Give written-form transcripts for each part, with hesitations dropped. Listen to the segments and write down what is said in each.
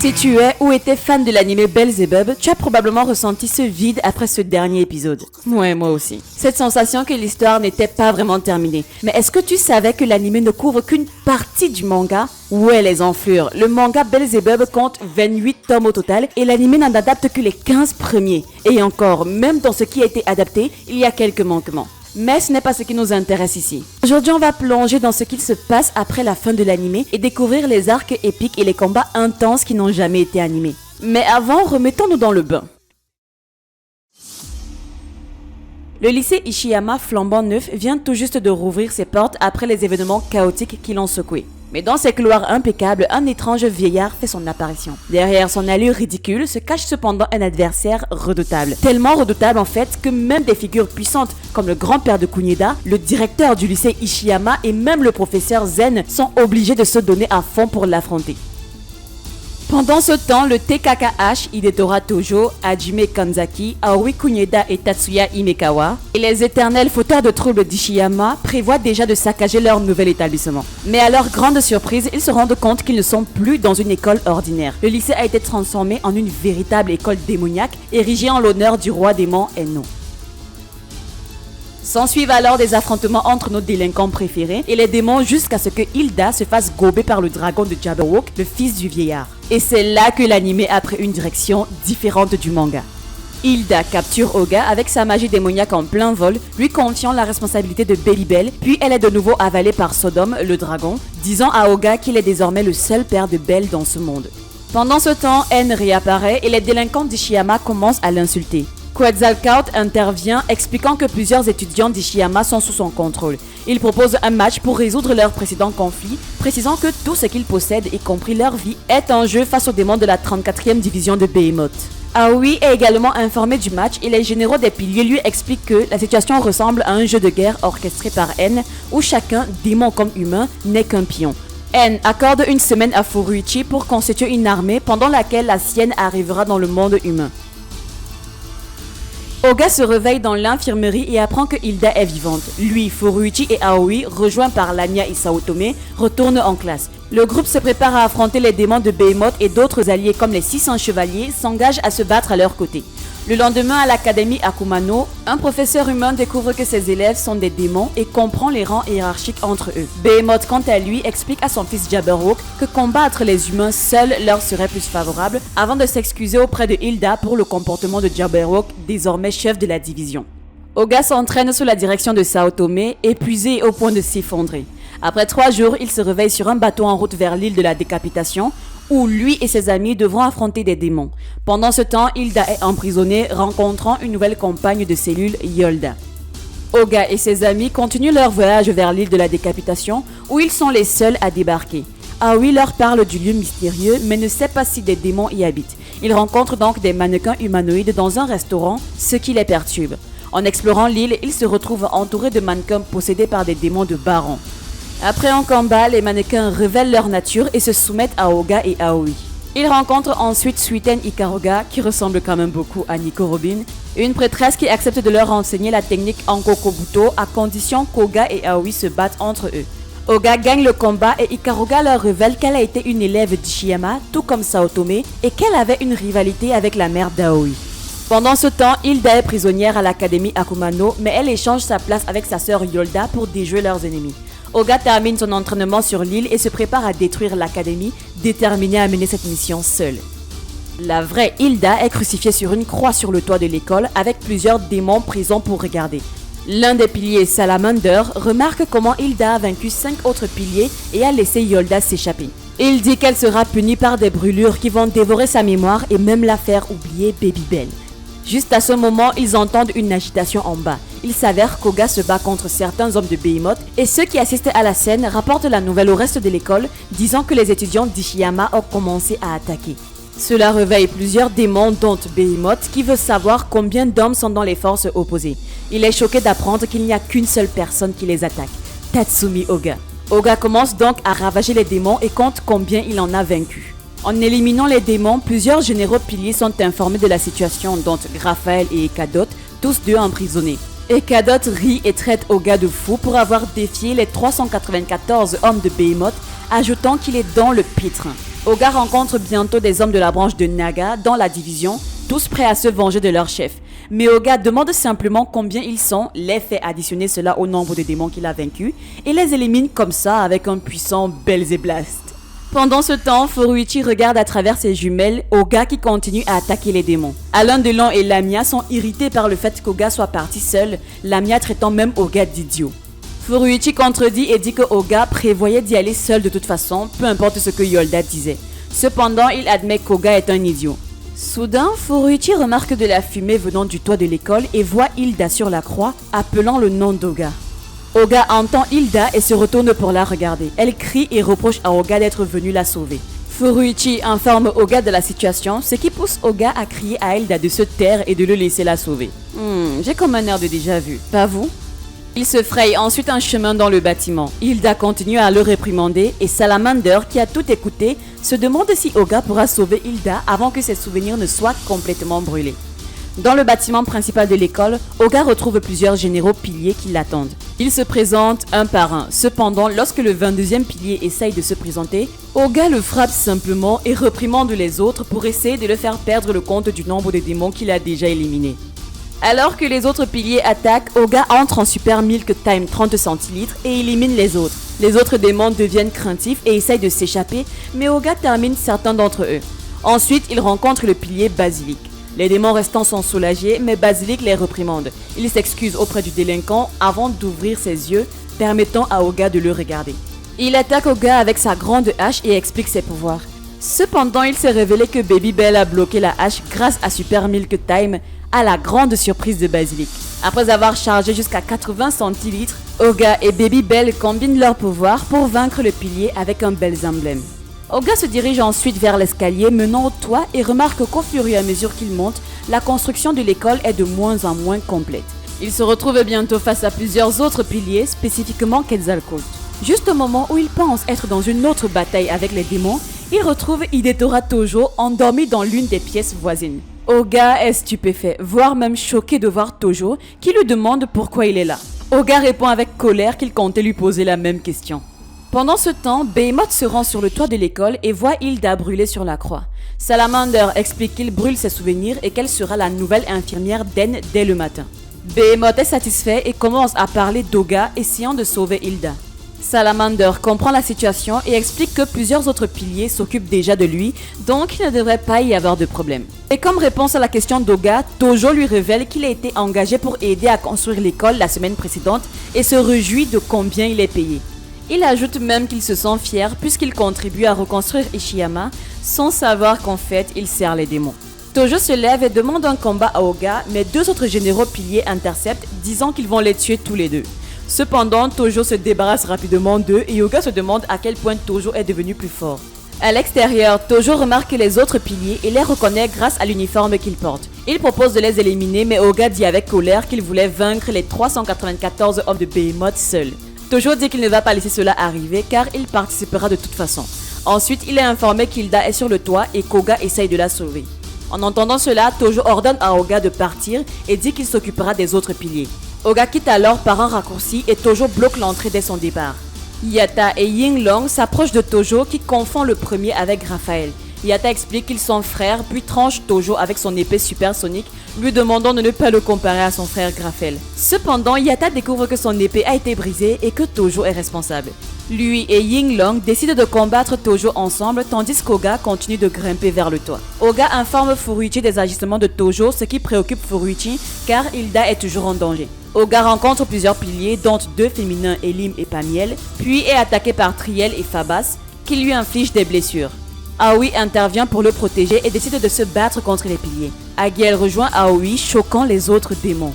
Si tu es ou étais fan de l'anime Belzebub, tu as probablement ressenti ce vide après ce dernier épisode. Ouais, moi aussi. Cette sensation que l'histoire n'était pas vraiment terminée. Mais est-ce que tu savais que l'anime ne couvre qu'une partie du manga? Ouais, les enflures. Le manga Belzebub compte 28 tomes au total et l'anime n'en adapte que les 15 premiers. Et encore, même dans ce qui a été adapté, il y a quelques manquements. Mais ce n'est pas ce qui nous intéresse ici. Aujourd'hui, on va plonger dans ce qu'il se passe après la fin de l'anime et découvrir les arcs épiques et les combats intenses qui n'ont jamais été animés. Mais avant, remettons-nous dans le bain. Le lycée Ishiyama flambant neuf vient tout juste de rouvrir ses portes après les événements chaotiques qui l'ont secoué. Mais dans ses couloirs impeccables, un étrange vieillard fait son apparition. Derrière son allure ridicule se cache cependant un adversaire redoutable. Tellement redoutable en fait que même des figures puissantes comme le grand-père de Kunieda, le directeur du lycée Ishiyama et même le professeur Zen sont obligés de se donner à fond pour l'affronter. Pendant ce temps, le TKKH, Hidettora Tojo, Hajime Kanzaki, Aoi Kunieda et Tatsuya Himekawa, et les éternels fauteurs de troubles d'Ishiyama prévoient déjà de saccager leur nouvel établissement. Mais à leur grande surprise, ils se rendent compte qu'ils ne sont plus dans une école ordinaire. Le lycée a été transformé en une véritable école démoniaque, érigée en l'honneur du roi démon Enno. S'ensuivent alors des affrontements entre nos délinquants préférés et les démons jusqu'à ce que Hilda se fasse gober par le dragon de Jabberwock, le fils du vieillard. Et c'est là que l'anime a pris une direction différente du manga. Hilda capture Oga avec sa magie démoniaque en plein vol, lui confiant la responsabilité de Babybel, puis elle est de nouveau avalée par Sodom, le dragon, disant à Oga qu'il est désormais le seul père de Belle dans ce monde. Pendant ce temps, N réapparaît et les délinquants d'Ishiyama commencent à l'insulter. Quetzalcoatl intervient, expliquant que plusieurs étudiants d'Ishiyama sont sous son contrôle. Il propose un match pour résoudre leur précédent conflit, précisant que tout ce qu'ils possèdent, y compris leur vie, est en jeu face aux démons de la 34e division de Behemoth. Aoi est également informé du match et les généraux des piliers lui expliquent que la situation ressemble à un jeu de guerre orchestré par N, où chacun, démon comme humain, n'est qu'un pion. N accorde une semaine à Furuichi pour constituer une armée pendant laquelle la sienne arrivera dans le monde humain. Oga se réveille dans l'infirmerie et apprend que Hilda est vivante. Lui, Furuichi et Aoi, rejoints par Lanya et Saotome, retournent en classe. Le groupe se prépare à affronter les démons de Behemoth et d'autres alliés comme les 600 chevaliers s'engagent à se battre à leur côté. Le lendemain à l'académie Akumano, un professeur humain découvre que ses élèves sont des démons et comprend les rangs hiérarchiques entre eux. Behemoth, quant à lui, explique à son fils Jabberwock que combattre les humains seuls leur serait plus favorable avant de s'excuser auprès de Hilda pour le comportement de Jabberwock, désormais chef de la division. Oga s'entraîne sous la direction de Saotome, épuisé au point de s'effondrer. Après 3 jours, il se réveille sur un bateau en route vers l'île de la décapitation, où lui et ses amis devront affronter des démons. Pendant ce temps, Hilda est emprisonnée, rencontrant une nouvelle compagne de cellule, Yolda. Oga et ses amis continuent leur voyage vers l'île de la décapitation, où ils sont les seuls à débarquer. Aoi leur parle du lieu mystérieux, mais ne sait pas si des démons y habitent. Ils rencontrent donc des mannequins humanoïdes dans un restaurant, ce qui les perturbe. En explorant l'île, ils se retrouvent entourés de mannequins possédés par des démons de Baron. Après un combat, les mannequins révèlent leur nature et se soumettent à Oga et Aoi. Ils rencontrent ensuite Suiten Ikaruga, qui ressemble quand même beaucoup à Nico Robin, une prêtresse qui accepte de leur enseigner la technique Ankokobuto à condition qu'Oga et Aoi se battent entre eux. Oga gagne le combat et Ikaruga leur révèle qu'elle a été une élève d'Ishiyama, tout comme Saotome, et qu'elle avait une rivalité avec la mère d'Aoi. Pendant ce temps, Hilda est prisonnière à l'académie Akumano, mais elle échange sa place avec sa sœur Yolda pour déjouer leurs ennemis. Oga termine son entraînement sur l'île et se prépare à détruire l'académie, déterminé à mener cette mission seule. La vraie Hilda est crucifiée sur une croix sur le toit de l'école avec plusieurs démons présents pour regarder. L'un des piliers, Salamander, remarque comment Hilda a vaincu 5 autres piliers et a laissé Yolda s'échapper. Il dit qu'elle sera punie par des brûlures qui vont dévorer sa mémoire et même la faire oublier Babybel. Juste à ce moment, ils entendent une agitation en bas. Il s'avère qu'Oga se bat contre certains hommes de Behemoth et ceux qui assistaient à la scène rapportent la nouvelle au reste de l'école, disant que les étudiants d'Ishiyama ont commencé à attaquer. Cela réveille plusieurs démons dont Behemoth qui veut savoir combien d'hommes sont dans les forces opposées. Il est choqué d'apprendre qu'il n'y a qu'une seule personne qui les attaque, Tatsumi Oga. Oga commence donc à ravager les démons et compte combien il en a vaincu. En éliminant les démons, plusieurs généraux piliers sont informés de la situation, dont Raphaël et Ekadot, tous deux emprisonnés. Ekadot rit et traite Oga de fou pour avoir défié les 394 hommes de Behemoth, ajoutant qu'il est dans le pitre. Oga rencontre bientôt des hommes de la branche de Naga dans la division, tous prêts à se venger de leur chef. Mais Oga demande simplement combien ils sont, les fait additionner cela au nombre de démons qu'il a vaincus et les élimine comme ça avec un puissant Belzeblast. Pendant ce temps, Furuichi regarde à travers ses jumelles Oga qui continue à attaquer les démons. Alain Delon et Lamia sont irrités par le fait qu'Oga soit parti seul, Lamia traitant même Oga d'idiot. Furuichi contredit et dit que Oga prévoyait d'y aller seul de toute façon, peu importe ce que Yolda disait. Cependant, il admet qu'Oga est un idiot. Soudain, Furuichi remarque de la fumée venant du toit de l'école et voit Hilda sur la croix, appelant le nom d'Oga. Oga entend Hilda et se retourne pour la regarder. Elle crie et reproche à Oga d'être venu la sauver. Furuichi informe Oga de la situation, ce qui pousse Oga à crier à Hilda de se taire et de le laisser la sauver. J'ai comme un air de déjà vu, pas vous? Il se fraye ensuite un chemin dans le bâtiment. Hilda continue à le réprimander et Salamander, qui a tout écouté, se demande si Oga pourra sauver Hilda avant que ses souvenirs ne soient complètement brûlés. Dans le bâtiment principal de l'école, Oga retrouve plusieurs généraux piliers qui l'attendent. Ils se présentent un par un. Cependant, lorsque le 22e pilier essaye de se présenter, Oga le frappe simplement et réprimande les autres pour essayer de le faire perdre le compte du nombre de démons qu'il a déjà éliminés. Alors que les autres piliers attaquent, Oga entre en Super Milk Time 30 centilitres et élimine les autres. Les autres démons deviennent craintifs et essayent de s'échapper, mais Oga termine certains d'entre eux. Ensuite, il rencontre le pilier Basilic. Les démons restants sont soulagés, mais Basilic les réprimande. Il s'excuse auprès du délinquant avant d'ouvrir ses yeux, permettant à Oga de le regarder. Il attaque Oga avec sa grande hache et explique ses pouvoirs. Cependant, il s'est révélé que Baby Bell a bloqué la hache grâce à Super Milk Time, à la grande surprise de Basilic. Après avoir chargé jusqu'à 80 centilitres, Oga et Baby Bell combinent leurs pouvoirs pour vaincre le pilier avec un Bell's Emblem. Oga se dirige ensuite vers l'escalier menant au toit et remarque qu'au fur et à mesure qu'il monte, la construction de l'école est de moins en moins complète. Il se retrouve bientôt face à plusieurs autres piliers, spécifiquement Quetzalcoatl. Juste au moment où il pense être dans une autre bataille avec les démons, il retrouve Hidetora Tojo endormi dans l'une des pièces voisines. Oga est stupéfait, voire même choqué de voir Tojo, qui lui demande pourquoi il est là. Oga répond avec colère qu'il comptait lui poser la même question. Pendant ce temps, Behemoth se rend sur le toit de l'école et voit Hilda brûler sur la croix. Salamander explique qu'il brûle ses souvenirs et qu'elle sera la nouvelle infirmière d'En dès le matin. Behemoth est satisfait et commence à parler d'Oga, essayant de sauver Hilda. Salamander comprend la situation et explique que plusieurs autres piliers s'occupent déjà de lui, donc il ne devrait pas y avoir de problème. Et comme réponse à la question d'Oga, Tojo lui révèle qu'il a été engagé pour aider à construire l'école la semaine précédente et se réjouit de combien il est payé. Il ajoute même qu'il se sent fier puisqu'il contribue à reconstruire Ishiyama sans savoir qu'en fait il sert les démons. Tojo se lève et demande un combat à Oga, mais deux autres généraux piliers interceptent, disant qu'ils vont les tuer tous les deux. Cependant, Tojo se débarrasse rapidement d'eux et Oga se demande à quel point Tojo est devenu plus fort. À l'extérieur, Tojo remarque les autres piliers et les reconnaît grâce à l'uniforme qu'ils portent. Il propose de les éliminer, mais Oga dit avec colère qu'il voulait vaincre les 394 hommes de Behemoth seul. Tojo dit qu'il ne va pas laisser cela arriver car il participera de toute façon. Ensuite, il est informé qu'Hilda est sur le toit et qu'Oga essaye de la sauver. En entendant cela, Tojo ordonne à Oga de partir et dit qu'il s'occupera des autres piliers. Oga quitte alors par un raccourci et Tojo bloque l'entrée dès son départ. Yatta et Yinglong s'approchent de Tojo qui confond le premier avec Raphaël. Yatta explique qu'ils sont frères puis tranche Tojo avec son épée supersonique, lui demandant de ne pas le comparer à son frère Graphael. Cependant, Yatta découvre que son épée a été brisée et que Tojo est responsable. Lui et Yinglong décident de combattre Tojo ensemble tandis qu'Oga continue de grimper vers le toit. Oga informe Furuichi des agissements de Tojo, ce qui préoccupe Furuichi car Hilda est toujours en danger. Oga rencontre plusieurs piliers, dont deux féminins, Elim et Pamiel, puis est attaqué par Triel et Fabas, qui lui infligent des blessures. Aoi intervient pour le protéger et décide de se battre contre les piliers. Agiel rejoint Aoi, choquant les autres démons.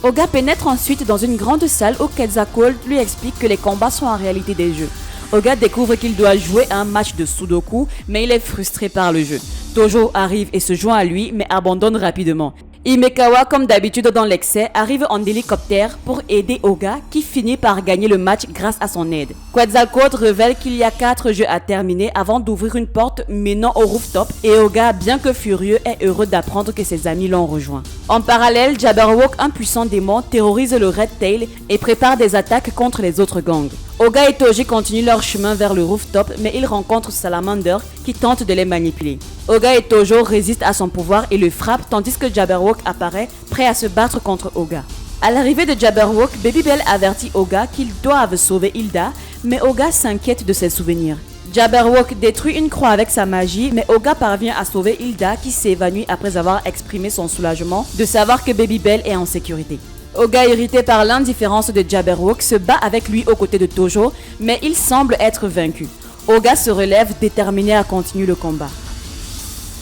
Oga pénètre ensuite dans une grande salle où Quetzalcoatl lui explique que les combats sont en réalité des jeux. Oga découvre qu'il doit jouer un match de Sudoku, mais il est frustré par le jeu. Tojo arrive et se joint à lui, mais abandonne rapidement. Himekawa, comme d'habitude dans l'excès, arrive en hélicoptère pour aider Oga qui finit par gagner le match grâce à son aide. Quetzalcoatl révèle qu'il y a 4 jeux à terminer avant d'ouvrir une porte menant au rooftop et Oga, bien que furieux, est heureux d'apprendre que ses amis l'ont rejoint. En parallèle, Jabberwock, un puissant démon, terrorise le Red Tail et prépare des attaques contre les autres gangs. Oga et Toji continuent leur chemin vers le rooftop, mais ils rencontrent Salamander qui tente de les manipuler. Oga et Tojo résistent à son pouvoir et le frappent tandis que Jabberwock apparaît prêt à se battre contre Oga. À l'arrivée de Jabberwock, Babybel avertit Oga qu'ils doivent sauver Hilda, mais Oga s'inquiète de ses souvenirs. Jabberwock détruit une croix avec sa magie, mais Oga parvient à sauver Hilda qui s'évanouit après avoir exprimé son soulagement de savoir que Babybel est en sécurité. Oga, irrité par l'indifférence de Jabberwock, se bat avec lui aux côtés de Tojo, mais il semble être vaincu. Oga se relève, déterminé à continuer le combat.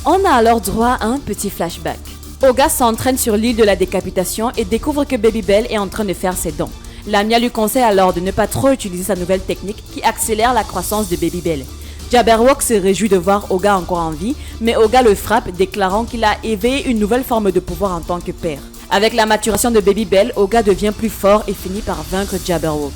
On a alors droit à un petit flashback. Oga s'entraîne sur l'île de la décapitation et découvre que Babybel est en train de faire ses dons. Lamia lui conseille alors de ne pas trop utiliser sa nouvelle technique qui accélère la croissance de Babybel. Jabberwock se réjouit de voir Oga encore en vie, mais Oga le frappe, déclarant qu'il a éveillé une nouvelle forme de pouvoir en tant que père. Avec la maturation de Babybel, Oga devient plus fort et finit par vaincre Jabberwock.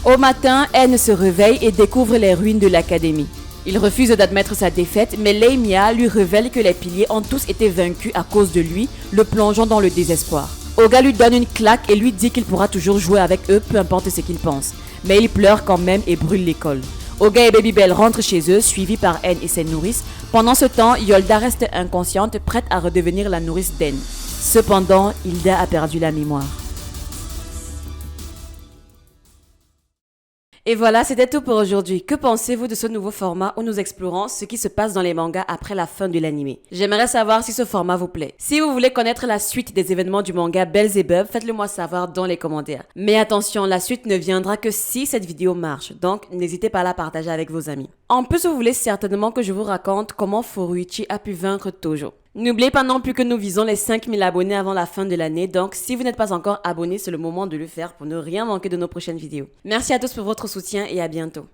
Au matin, N se réveille et découvre les ruines de l'académie. Il refuse d'admettre sa défaite, mais Lamia lui révèle que les piliers ont tous été vaincus à cause de lui, le plongeant dans le désespoir. Oga lui donne une claque et lui dit qu'il pourra toujours jouer avec eux, peu importe ce qu'il pense. Mais il pleure quand même et brûle l'école. Oga et Babybel rentrent chez eux, suivis par N et ses nourrices. Pendant ce temps, Yolda reste inconsciente, prête à redevenir la nourrice d'N. Cependant, Hilda a perdu la mémoire. Et voilà, c'était tout pour aujourd'hui. Que pensez-vous de ce nouveau format où nous explorons ce qui se passe dans les mangas après la fin de l'anime? J'aimerais savoir si ce format vous plaît. Si vous voulez connaître la suite des événements du manga Belzebub, faites-le moi savoir dans les commentaires. Mais attention, la suite ne viendra que si cette vidéo marche, donc n'hésitez pas à la partager avec vos amis. En plus, vous voulez certainement que je vous raconte comment Furuichi a pu vaincre Tojo. N'oubliez pas non plus que nous visons les 5000 abonnés avant la fin de l'année, donc si vous n'êtes pas encore abonné, c'est le moment de le faire pour ne rien manquer de nos prochaines vidéos. Merci à tous pour votre soutien et à bientôt.